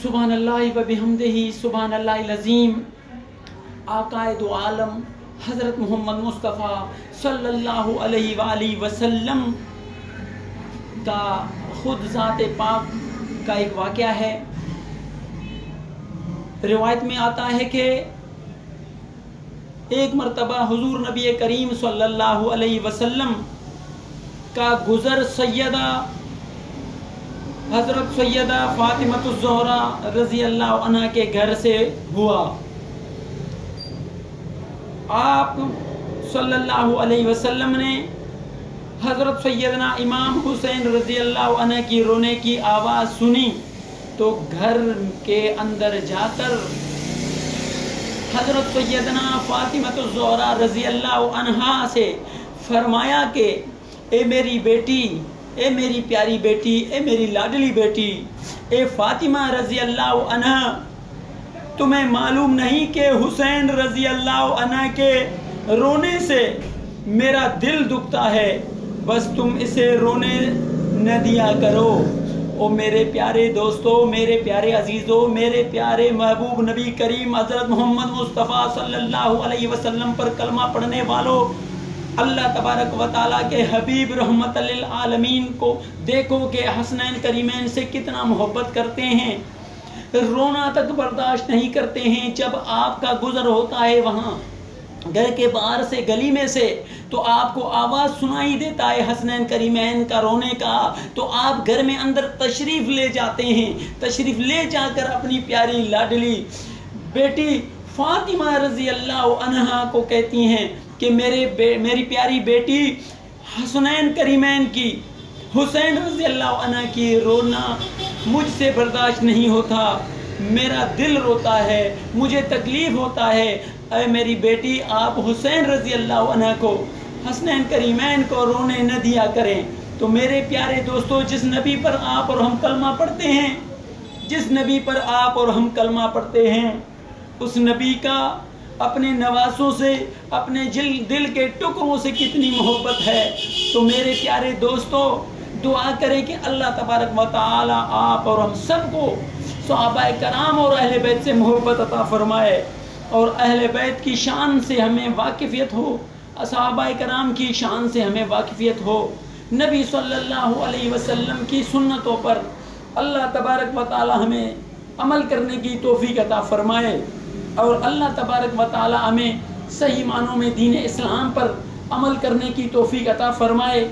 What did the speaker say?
سبحان اللہ و بحمدہ سبحان اللہ العظیم۔ آقائے دو عالم حضرت محمد مصطفیٰ صلی اللہ علیہ وآلہ وسلم کا خود ذات پاک کا ایک واقعہ ہے۔ روایت میں آتا ہے کہ ایک مرتبہ حضور نبی کریم صلی اللہ علیہ وسلم کا گزر حضرت سیدہ فاطمہ الزہرا رضی اللہ عنہ کے گھر سے ہوا۔ آپ صلی اللہ علیہ وسلم نے حضرت سیدنا امام حسین رضی اللہ عنہ کی رونے کی آواز سنی تو گھر کے اندر جا کر حضرت سیدنا فاطمہ الزہرا رضی اللہ عنہا سے فرمایا کہ اے میری بیٹی، اے میری پیاری بیٹی، اے میری لاڈلی بیٹی، اے فاطمہ رضی اللہ عنہ، تمہیں معلوم نہیں کہ حسین رضی اللہ عنہ کے رونے سے میرا دل دکھتا ہے، بس تم اسے رونے نہ دیا کرو۔ او میرے پیارے دوستو، میرے پیارے عزیزو، میرے پیارے محبوب نبی کریم حضرت محمد مصطفیٰ صلی اللہ علیہ وسلم پر کلمہ پڑھنے والوں، اللہ تبارک و تعالیٰ کے حبیب رحمت للعالمین کو دیکھو کہ حسنین کریمین سے کتنا محبت کرتے ہیں، رونا تک برداشت نہیں کرتے ہیں۔ جب آپ کا گزر ہوتا ہے وہاں گھر کے باہر سے، گلی میں سے، تو آپ کو آواز سنائی دیتا ہے حسنین کریمین کا رونے کا، تو آپ گھر میں اندر تشریف لے جاتے ہیں، تشریف لے جا کر اپنی پیاری لاڈلی بیٹی فاطمہ رضی اللہ عنہا کو کہتی ہیں کہ میری پیاری بیٹی حسنین کریمین کی، حسین رضی اللہ عنہ کی رونا مجھ سے برداشت نہیں ہوتا، میرا دل روتا ہے، مجھے تکلیف ہوتا ہے، اے میری بیٹی آپ حسین رضی اللہ عنہ کو، حسنین کریمین کو رونے نہ دیا کریں۔ تو میرے پیارے دوستو، جس نبی پر آپ اور ہم کلمہ پڑھتے ہیں، جس نبی پر آپ اور ہم کلمہ پڑھتے ہیں، اس نبی کا اپنے نواسوں سے، اپنے دل کے ٹکڑوں سے کتنی محبت ہے۔ تو میرے پیارے دوستو، دعا کریں کہ اللہ تبارک و تعالی آپ اور ہم سب کو صحابہ کرام اور اہل بیت سے محبت عطا فرمائے، اور اہل بیت کی شان سے ہمیں واقفیت ہو، صحابہ کرام کی شان سے ہمیں واقفیت ہو، نبی صلی اللہ علیہ وسلم کی سنتوں پر اللہ تبارک و تعالی ہمیں عمل کرنے کی توفیق عطا فرمائے، اور اللہ تبارک و تعالی ہمیں صحیح معنوں میں دین اسلام پر عمل کرنے کی توفیق عطا فرمائے۔